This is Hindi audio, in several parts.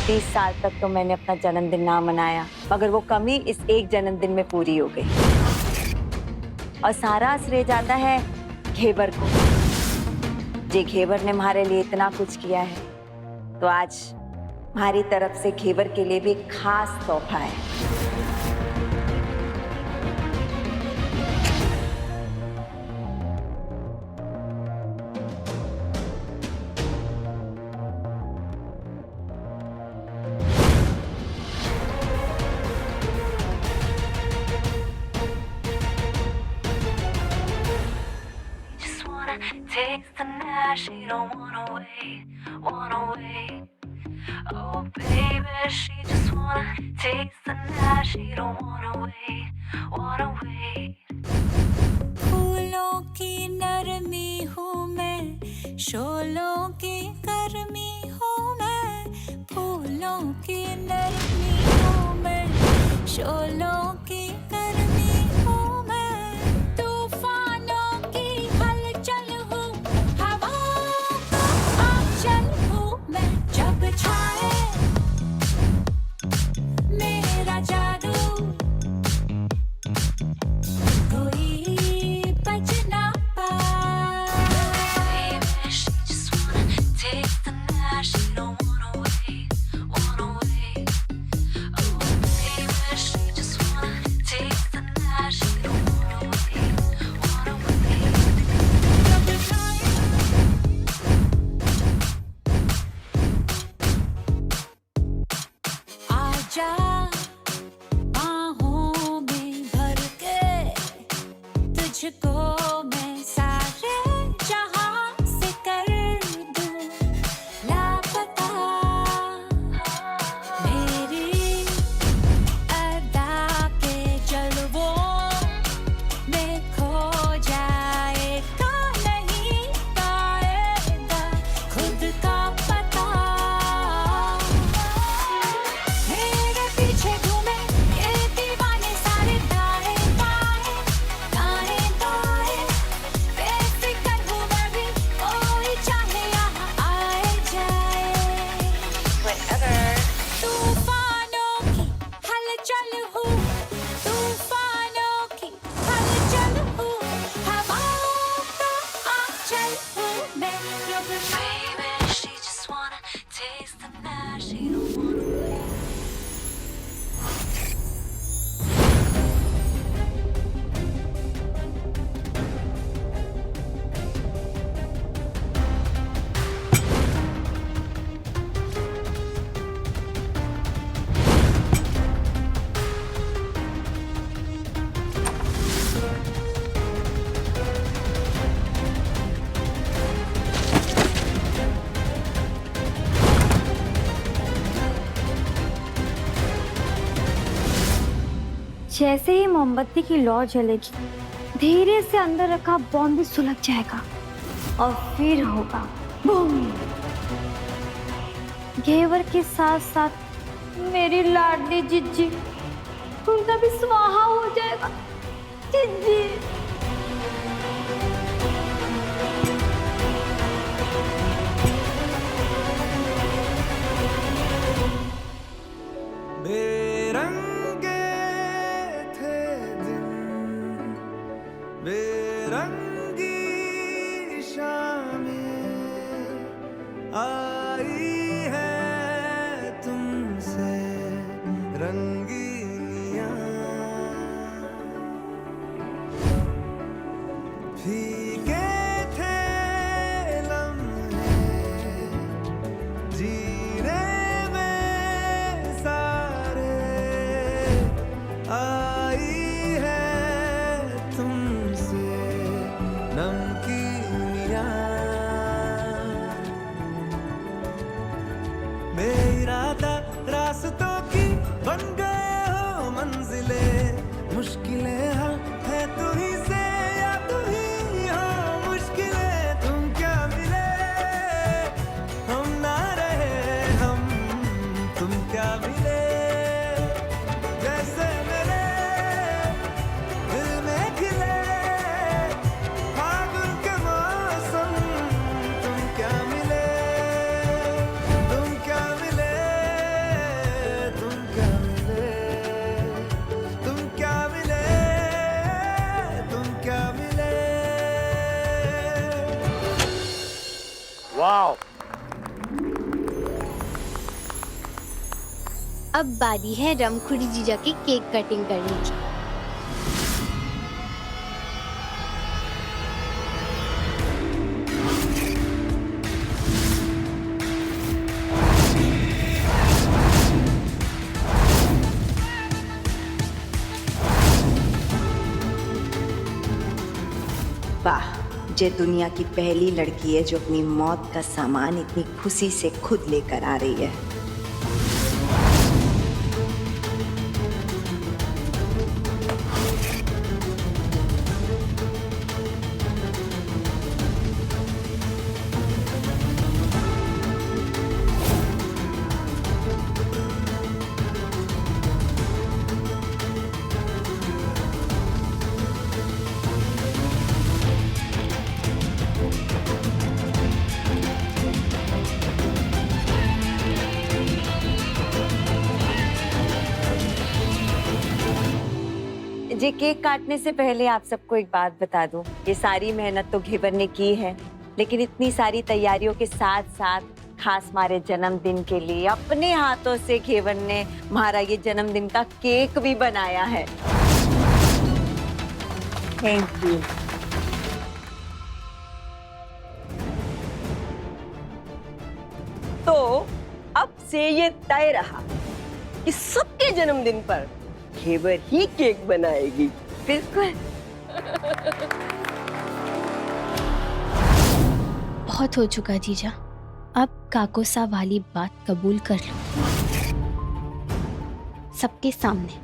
30 साल तक तो मैंने अपना जन्मदिन ना मनाया, मगर वो कमी इस एक जन्मदिन में पूरी हो गई। और सारा श्रेय जाता है घेवर को। जे घेवर ने हमारे लिए इतना कुछ किया है, तो आज हमारी तरफ से घेवर के लिए भी एक खास तोहफा है। Takes the night, she don't wanna wait, wanna wait. Oh baby, she just wanna taste the night, she don't wanna wait, wanna wait. फूलों की नरमी हूँ मैं, शोलों की गर्मी हूँ मैं। फूलों की नरमी हूँ मैं, शोलों की गर्मी हूँ मैं। तूफानों की हलचल हूँ, हवाओं का आंचल हूँ मैं। जब छाए मेरा जादू, कोई बच ना पाए। She just wanna take the night, she don't wanna wait, wanna wait. Oh baby, she just wanna take the night, she don't wanna wait, wanna wait. जब छाए आजा बाहों में भर के, तुझको मैं सारे जहां से कर दूं लापता। मेरी अदा के जलवों में खो जाएगा, नहीं पाएगा खुद का पता। मेरे पीछे घूमे ये दीवाने सारे, दाएं बाएं दाएं बाएं। बेफिक्र हूँ मैं भी, कोई चाहे यहाँ आए जाए। तूफानों की हलचल हूँ, तूफानों की हलचल हूँ। हवाओं का आंचल हूँ मैं। Baby, she just wanna taste the night, she don't wanna wait. जैसे ही मोमबत्ती की लौ जलेगी, धीरे से अंदर रखा बॉम्ब भी सुलग जाएगा और फिर होगा बूम। घेवर के साथ साथ मेरी लाडली जिज्जी, उनका भी स्वाहा हो जाएगा। जिज्जी बेरंगे थे दिन, बेरंगी शामें आई है तुमसे रंगीनियां। फीके थे लम्हे जीने में सारे, आई है तुमसे नमकीनियां। बेइरादा रास्तों की बन गए हो मंजिले, मुश्किलें हाँ है तू ही से या तू ही हो मुश्किलें। तुम क्या मिले हम ना रहे, हम तुम क्या मिले। जैसे मेरे दिल में खिले फागुन के मौसम, तुम क्या मिले, तुम क्या मिले। अब बारी है रमखुड़ी जीजा की केक कटिंग करने की। वाह, जे दुनिया की पहली लड़की है जो अपनी मौत का सामान इतनी खुशी से खुद लेकर आ रही है। जी, केक काटने से पहले आप सबको एक बात बता दूं, ये सारी मेहनत तो घेवर ने की है, लेकिन इतनी सारी तैयारियों के साथ साथ खास हमारे जन्मदिन के लिए अपने हाथों से घेवर ने हमारा ये जन्मदिन का केक भी बनाया है। Thank you. तो अब से ये तय रहा कि सबके जन्मदिन पर घेवर ही केक बनाएगी। बिल्कुल। बहुत हो चुका जीजा, अब काकोसा वाली बात कबूल कर लो सबके सामने।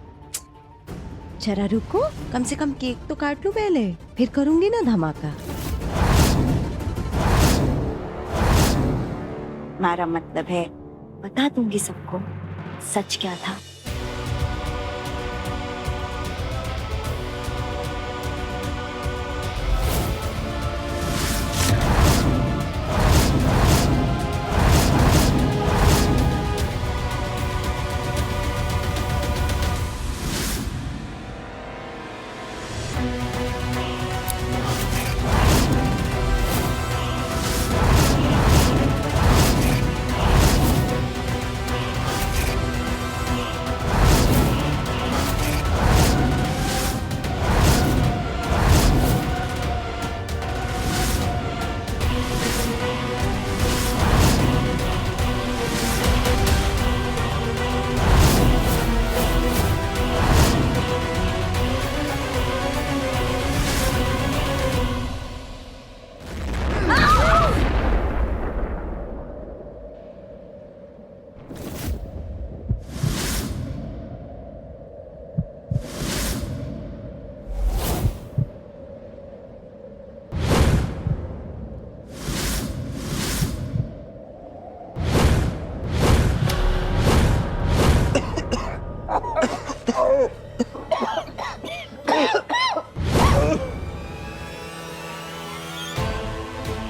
जरा रुको, कम से कम केक तो काट लूं पहले, फिर करूंगी ना धमाका। हमारा मतलब है बता दूंगी सबको सच क्या था।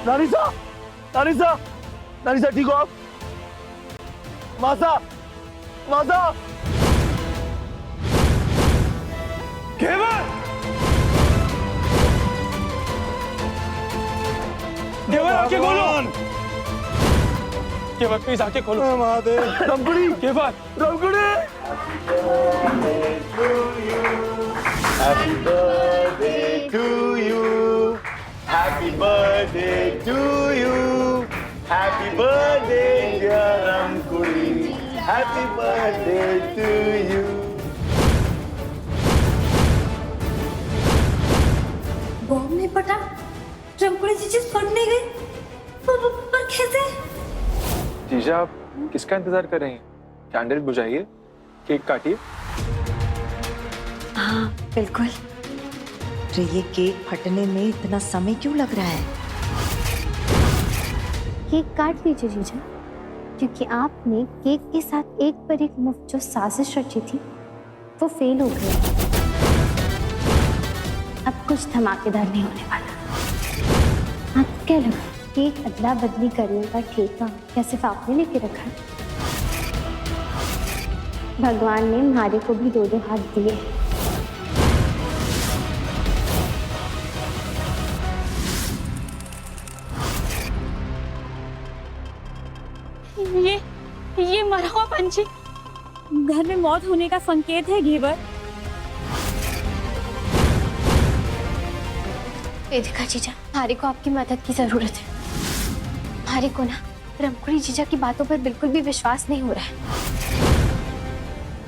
नानिसा, नानिसा, नानिसा ठीक हो आप? मासा, मासा, घेवर, घेवर आंखें खोलो, घेवर प्लीज आंखें खोलो। महादेव, रमकुड़ी, घेवर, रमकुड़ी। Happy birthday to you. Happy birthday to you. Happy birthday dear Ramkuri. Happy birthday to you. Bomb नहीं फटा, रमकुड़ी जी फट नहीं गई, पर कैसे? जीजा, आप किसका इंतजार कर रहे हैं? कैंडल बुझाइए, केक काटिए। हाँ बिल्कुल। तो ये केक फटने में इतना समय क्यों लग रहा है? केक काट लीजिए जीजा, क्योंकि आपने केक के साथ एक पर एक मुफ्त जो साजिश रची थी वो फेल हो गई। अब कुछ धमाकेदार नहीं होने वाला। आपको क्या लगा केक अदला बदली करने का ठेका क्या सिर्फ आपने लेके रखा है? भगवान ने हमारे को भी दो दो हाथ दिए। ये मरा हुआ पंछी घर में मौत होने का संकेत है घेवर। ये देखा जीजा, मारी को आपकी मदद की जरूरत है। मारी को ना रमकुड़ी जीजा की बातों पर बिल्कुल भी विश्वास नहीं हो रहा है,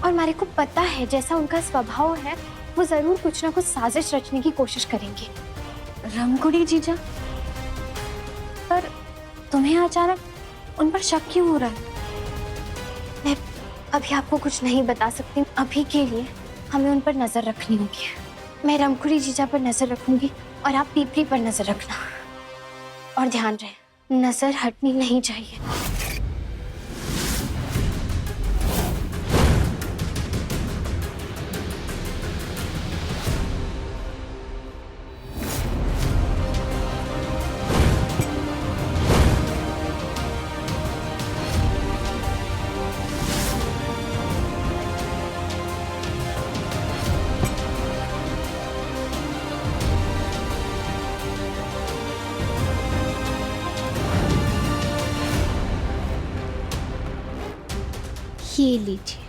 और मारी को पता है जैसा उनका स्वभाव है वो जरूर कुछ ना कुछ साजिश रचने की कोशिश करेंगे। रमकुड़ी जीजा, पर तुम्हें अचानक उन पर शक क्यों हो रहा है? मैं अभी आपको कुछ नहीं बता सकती। अभी के लिए हमें उन पर नजर रखनी होगी। मैं रमकुड़ी जीजा पर नजर रखूंगी और आप पीपरी पर नजर रखना। और ध्यान रहे, नजर हटनी नहीं चाहिए। ये लीजिए।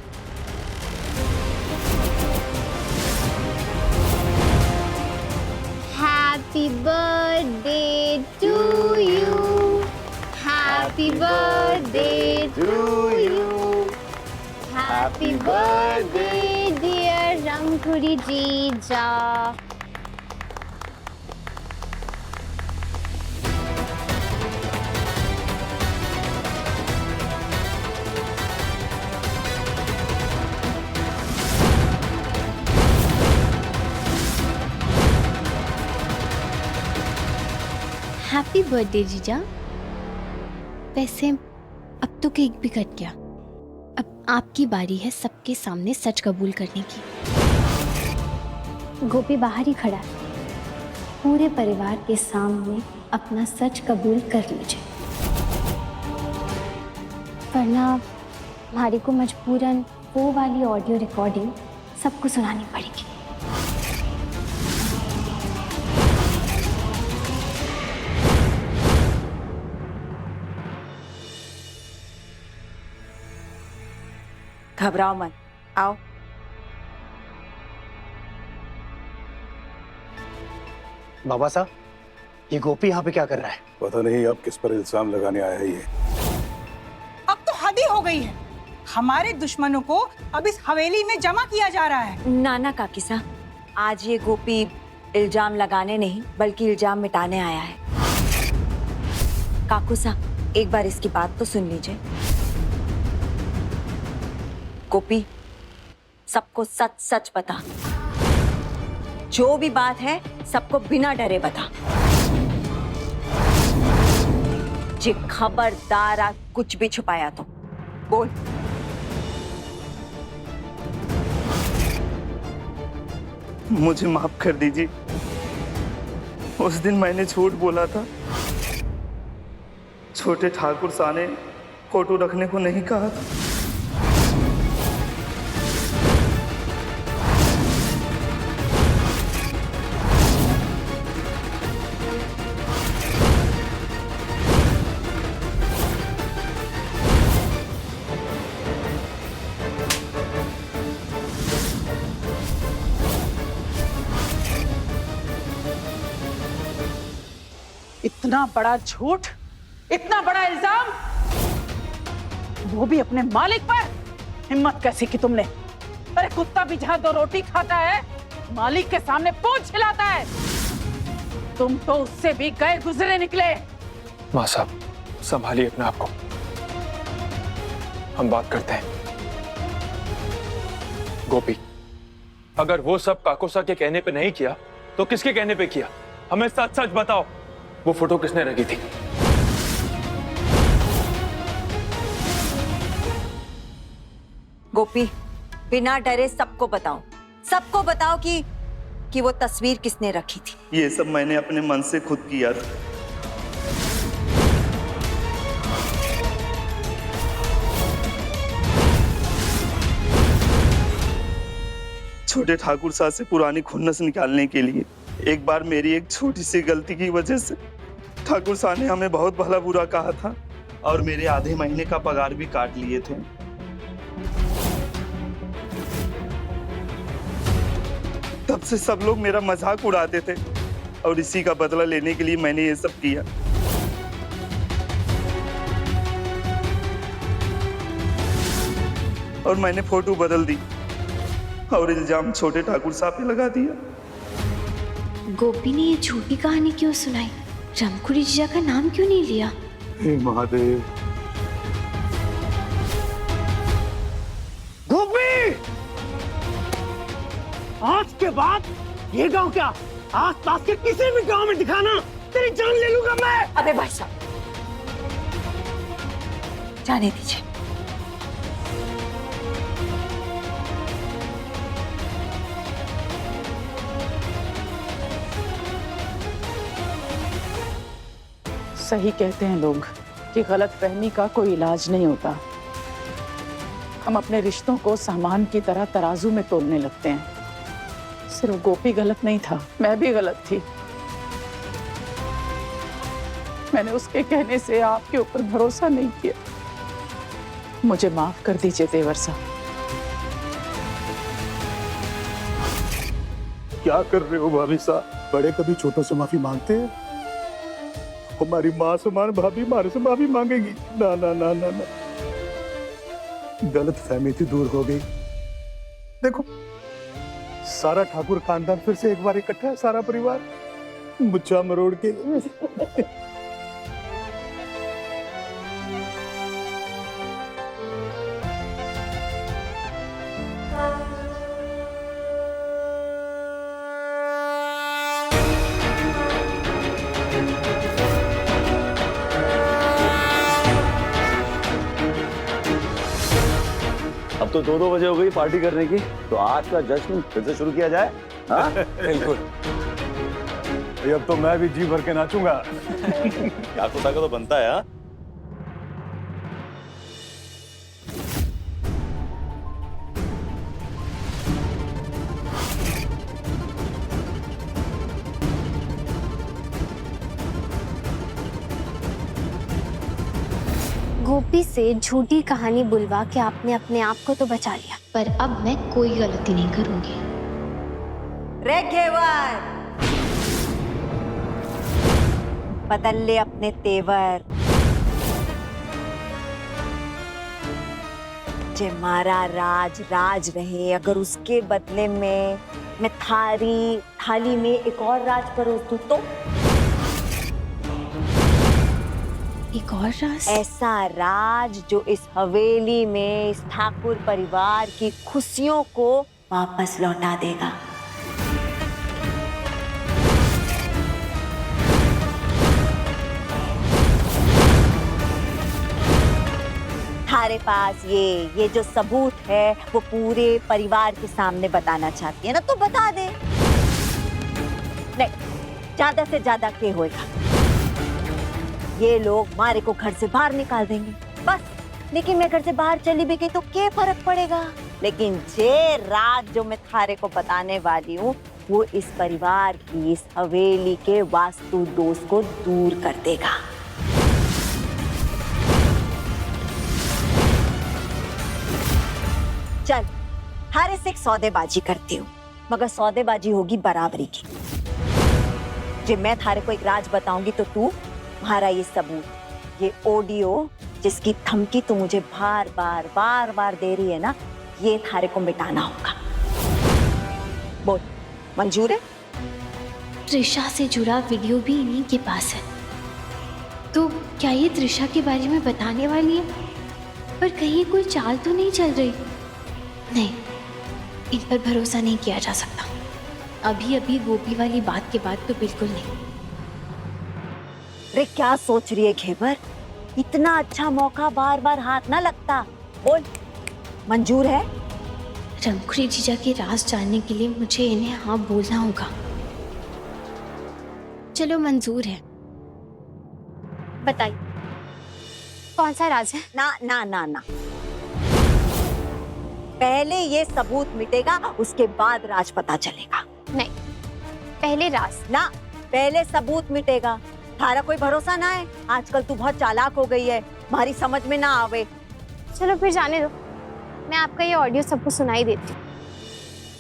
Happy birthday to you, happy birthday to you, happy birthday dear Ramkudi जीजा। हैप्पी बर्थडे जीजा। वैसे अब तो केक भी कट गया, अब आपकी बारी है सबके सामने सच कबूल करने की। गोपी बाहर ही खड़ा है, पूरे परिवार के सामने अपना सच कबूल कर लीजिए, वरना हमारी को मजबूरन वो वाली ऑडियो रिकॉर्डिंग सबको सुनानी पड़ेगी। घबराओ मत, आओ। बाबा साहब, ये गोपी यहाँ पे क्या कर रहा है? पता नहीं अब किस पर इल्जाम लगाने आया है ये। अब तो हद ही हो गई है। हमारे दुश्मनों को अब इस हवेली में जमा किया जा रहा है। नाना काकी साहब, आज ये गोपी इल्जाम लगाने नहीं बल्कि इल्जाम मिटाने आया है। काकू साहब, एक बार इसकी बात तो सुन लीजिए। गोपी, सबको सच सच बता, जो भी बात है सबको बिना डरे बता। जे खबरदार आज कुछ भी छुपाया तो बोल। मुझे माफ कर दीजिए, उस दिन मैंने झूठ बोला था। छोटे ठाकुर साहब ने फोटो रखने को नहीं कहा था। इतना बड़ा झूठ, इतना बड़ा इल्जाम, वो भी अपने मालिक पर। हिम्मत कैसी की तुमने? अरे कुत्ता भी जहां 2 रोटी खाता है, मालिक के सामने पूंछ हिलाता है। तुम तो उससे भी गए गुजरे निकले। माँ साहब, संभालिए अपने आप को, हम बात करते हैं। गोपी, अगर वो सब काकोसा के कहने पे नहीं किया तो किसके कहने पे किया? हमें सच सच बताओ, वो फोटो किसने रखी थी? गोपी, बिना डरे सबको बताओ, सबको बताओ कि वो तस्वीर किसने रखी थी। ये सब मैंने अपने मन से खुद किया था। छोटे ठाकुर साहब से पुरानी खुन्नस निकालने के लिए। एक बार मेरी एक छोटी सी गलती की वजह से ठाकुर साहब ने हमें बहुत भला बुरा कहा था और मेरे आधे महीने का पगार भी काट लिए थे। तब से सब लोग मेरा मजाक उड़ाते थे और इसी का बदला लेने के लिए मैंने ये सब किया। और मैंने फोटो बदल दी और इल्जाम छोटे ठाकुर साहब पे लगा दिया। गोपी ने ये झूठी कहानी क्यों सुनाई? रमकुड़ी जीजा का नाम क्यों नहीं लिया? हे महादेव। गोपी, आज के बाद ये गांव क्या आस पास के किसी भी गांव में दिखाना, तेरी जान ले लूंगा मैं। अबे भाई साहब, जाने दीजिए। सही कहते हैं लोग कि गलतफहमी का कोई इलाज नहीं होता। हम अपने रिश्तों को सामान की तरह तराजू में तोलने लगते हैं। सिर्फ गोपी गलत नहीं था, मैं भी गलत थी। मैंने उसके कहने से आपके ऊपर भरोसा नहीं किया। मुझे माफ कर दीजिए देवर साहब। क्या कर रहे हो भाभी साहब? बड़े कभी छोटों से माफी मांगते हैं? हमारी माँ समान भाभी हमारे से माफी मांगेगी? ना ना ना ना ना, गलत फहमी थी, दूर हो गई। देखो, सारा ठाकुर खानदान फिर से एक बार इकट्ठा है, सारा परिवार मुच्छा मरोड़ के। अब तो 2-2 बजे हो गई पार्टी करने की, तो आज का जश्न फिर से शुरू किया जाए। हाँ? बिल्कुल। अब तो मैं भी जी भर के नाचूंगा। ठाकुर का तो बनता है। हाँ? गोपी से झूठी कहानी बुलवा के आपने अपने आप को तो बचा लिया, पर अब मैं कोई गलती नहीं करूंगी। रे घेवर, बदल ले अपने तेवर। जे मारा राज राज रहे, अगर उसके बदले में मैं थाली में एक और राज परोस दूं तो? एक और राज? ऐसा राज जो इस हवेली में इस ठाकुर परिवार की खुशियों को वापस लौटा देगा। हमारे पास ये जो सबूत है वो पूरे परिवार के सामने बताना चाहती है ना, तो बता दे। नहीं, ज्यादा से ज्यादा क्या होगा, ये लोग मारे को घर से बाहर निकाल देंगे बस। लेकिन मैं घर से बाहर चली भी गई तो क्या फर्क पड़ेगा? लेकिन जे रात जो मैं थारे को बताने वाली हूँ वो इस परिवार की, इस हवेली के वास्तु दोष को दूर कर देगा। चल, हारे से एक सौदेबाजी करती हूँ, मगर सौदेबाजी होगी बराबरी की। जब मैं थारे को एक राज बताऊंगी तो तू तुम्हारा ये सबूत, ये ऑडियो जिसकी धमकी तू मुझे बार बार दे रही है ना, ये थारे को मिटाना होगा। बोल, मंजूर है? त्रिशा से जुड़ा वीडियो भी इन्हीं के पास है, तो क्या ये त्रिशा के बारे में बताने वाली है? पर कहीं कोई चाल तो नहीं चल रही? नहीं, इन पर भरोसा नहीं किया जा सकता। अभी गोपी वाली बात के बाद तो बिल्कुल नहीं। रे क्या सोच रही है घेवर? इतना अच्छा मौका बार बार हाथ ना लगता। बोल, मंजूर है? रमकुड़ी जीजा के राज जानने के लिए मुझे इन्हें हाँ बोलना होगा। चलो, मंजूर है। बताइए, कौन सा राज है? ना ना ना ना, पहले ये सबूत मिटेगा, उसके बाद राज पता चलेगा। नहीं, पहले राज ना, पहले सबूत मिटेगा। थारा कोई भरोसा ना है? आजकल तू बहुत चालाक हो गई है, हमारी समझ में ना आवे। चलो फिर जाने दो, मैं आपका ये ऑडियो सबको सुनाई देती हूँ।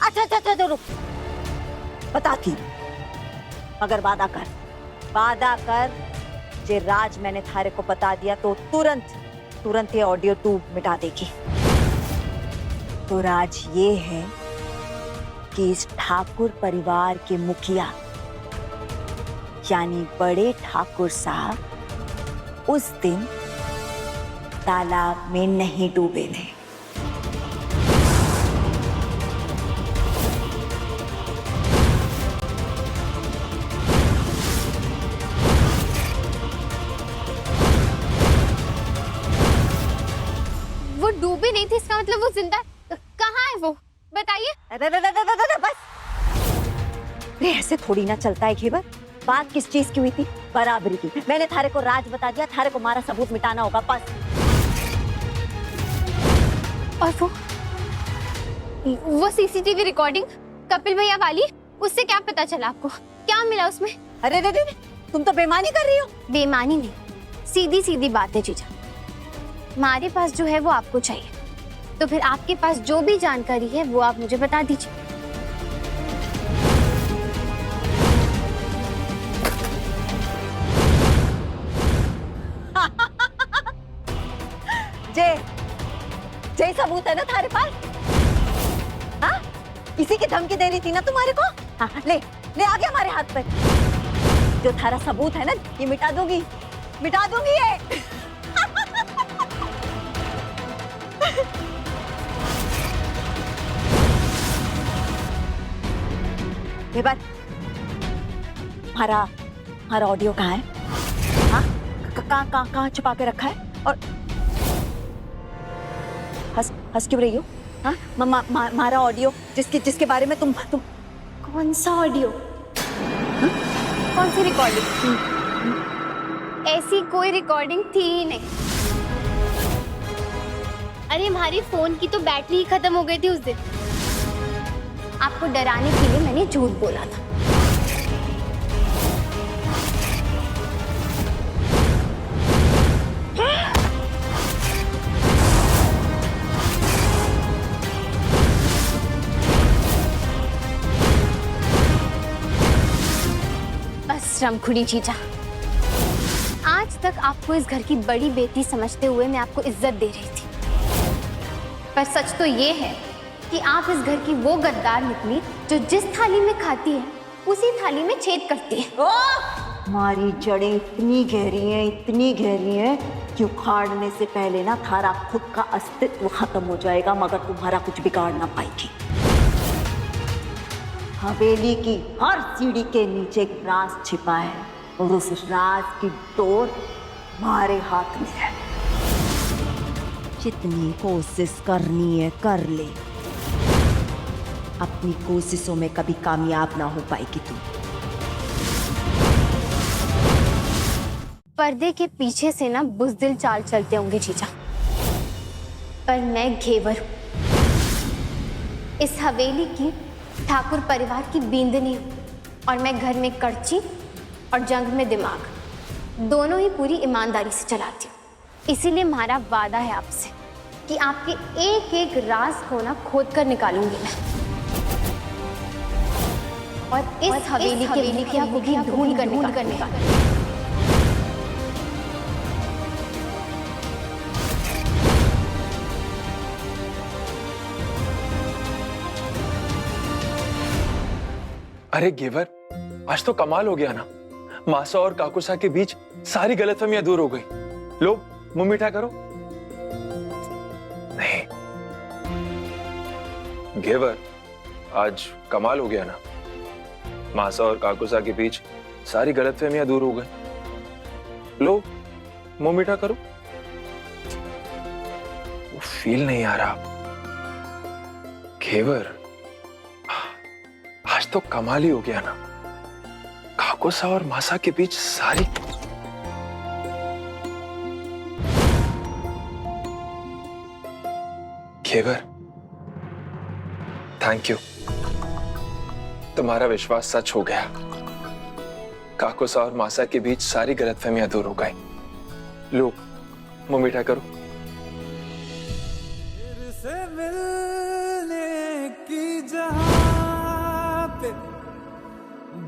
अच्छा, रुक। बताती हूँ, मगर वादा कर जे राज मैंने थारे को बता दिया तो तुरंत ये ऑडियो तू मिटा देगी। तो राज ये है कि इस ठाकुर परिवार के मुखिया यानी बड़े ठाकुर साहब उस दिन तालाब में नहीं डूबे थे। वो डूबे नहीं थे, इसका मतलब वो जिंदा है। कहाँ है वो, बताइए। बस रे, ऐसे थोड़ी ना चलता है घेवर। बात किस चीज की हुई थी? बराबरी की। मैंने थारे को राज बता दिया, थारे को मारा सबूत मिटाना होगा बस। और वो सीसीटीवी रिकॉर्डिंग कपिल भैया वाली, उससे क्या पता चला आपको? क्या मिला उसमें? अरे रे, तुम तो बेईमानी कर रही हो। बेईमानी नहीं, सीधी सीधी बात है जीजा। हमारे पास जो है वो आपको चाहिए, तो फिर आपके पास जो भी जानकारी है वो आप मुझे बता दीजिए। जे सबूत है ना थारे पास? हाँ, इसी की धमकी दे रही थी ना तुम्हारे को? हाँ, ले आ गया हमारे हाथ पर। जो थारा सबूत है ना, ये मिटा दूंगी ये। ये बात, हमारा ऑडियो कहाँ है? हाँ, कहाँ छुपा के रखा है? और हंस क्यों रही हो? हाँ, हमारा ऑडियो जिसके बारे में तुम कौन सा ऑडियो? कौन सी रिकॉर्डिंग? ऐसी कोई रिकॉर्डिंग थी ही नहीं। अरे हमारी फोन की तो बैटरी ही खत्म हो गई थी उस दिन। आपको डराने के लिए मैंने झूठ बोला था। बस रमखुड़ी जीजा, आज तक आपको इस घर की बड़ी बेटी समझते हुए मैं आपको इज्जत दे रही थी, पर सच तो ये है कि आप इस घर की वो गद्दार निकली जो जिस थाली में खाती है उसी थाली में छेद करती है। हमारी जड़ें इतनी गहरी हैं कि उखाड़ने से पहले ना थारा खुद का अस्तित्व खत्म हो जाएगा, मगर तुम्हारा कुछ बिगाड़ ना पाएगी। हवेली की हर सीढ़ी के नीचे एक राज छिपा है और उस राज की डोर हमारे हाथ में है। जितनी कोशिश करनी है कर ले, अपनी कोशिशों में कभी कामयाब ना हो पाएगी तू। पर्दे के पीछे से ना बुज़दिल चाल चलते होंगे जीजा, पर मैं घेवर हूं। इस हवेली की ठाकुर परिवार की बींदनी हूं, और मैं घर में करची और जंग में दिमाग दोनों ही पूरी ईमानदारी से चलाती हूँ। इसीलिए हमारा वादा है आपसे कि आपके एक एक राज को ना खोद कर निकालूंगी मैं, और इस हवेली के मुखिया को भी ढूंढ कर निकालूंगी। अरे घेवर, आज तो कमाल हो गया ना। मासा और काकुसा के बीच सारी गलतफहमियां दूर हो गई। लो मुंह मीठा करो। नहीं घेवर, आज कमाल हो गया ना। मासा और काकुसा के बीच सारी गलतफहमियां दूर हो गई। लो मुंह मीठा करो। वो फील नहीं आ रहा। घेवर, आज तो कमाल ही हो गया ना। काकुसा और मासा के बीच सारी घेवर, थैंक यू। तुम्हारा विश्वास सच हो गया। काकुसा और मासा के बीच सारी गलतफहमियां दूर हो गई। लो मुंह मीठा करो। से मिलने की जहां पे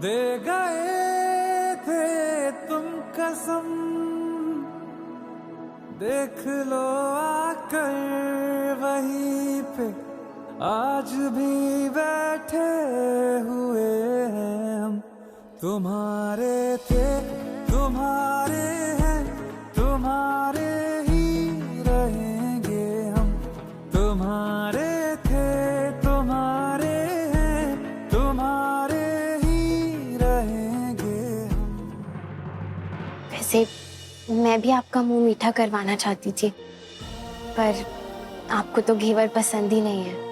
दे गए थे तुम कसम, देख लो आकर वहीं पे, आज भी बैठे हुए हैं हम। तुम्हारे थे तुम्हारे हैं, तुम्हारे ही रहेंगे हम। तुम्हारे थे तुम्हारे हैं, तुम्हारे ही रहेंगे हम। वैसे मैं भी आपका मुंह मीठा करवाना चाहती थी, पर आपको तो घेवर पसंद ही नहीं है।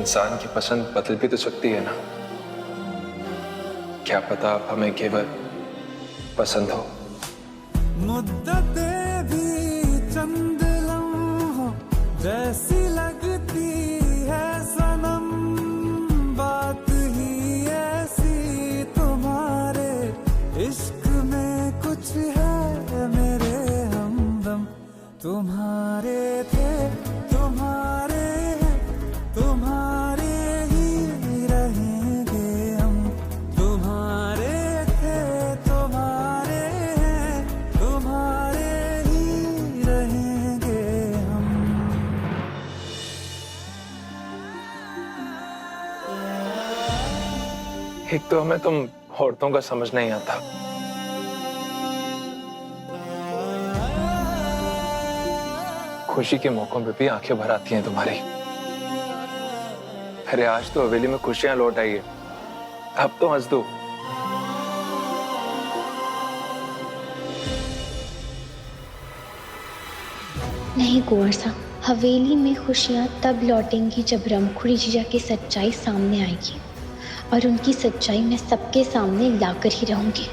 इंसान की पसंद बदल भी तो सकती है ना, क्या पता आप हमें घेवर पसंद हो। मुद्दतें भी चंद लम्हों जैसी लगती है सनम, बात ही ऐसी तुम्हारे इश्क में कुछ है मेरे हमदम। तुम्हारे थे तुम्हारे हैं, तुम्हारे ही रहेंगे हम। तुम्हारे थे तुम्हारे हैं, तुम्हारे ही रहेंगे हम। एक तो हमें तुम औरतों का समझ नहीं आता, खुशी के मौकों पे भी आंखें भर आती हैं तुम्हारी। अरे आज तो हवेली में खुशियां लौट आई है, अब तो हंस दो। नहीं कुंवर साहब, हवेली में खुशियाँ तब लौटेंगी जब रमखुड़ी जीजा की सच्चाई सामने आएगी, और उनकी सच्चाई मैं सबके सामने लाकर ही रहूंगी।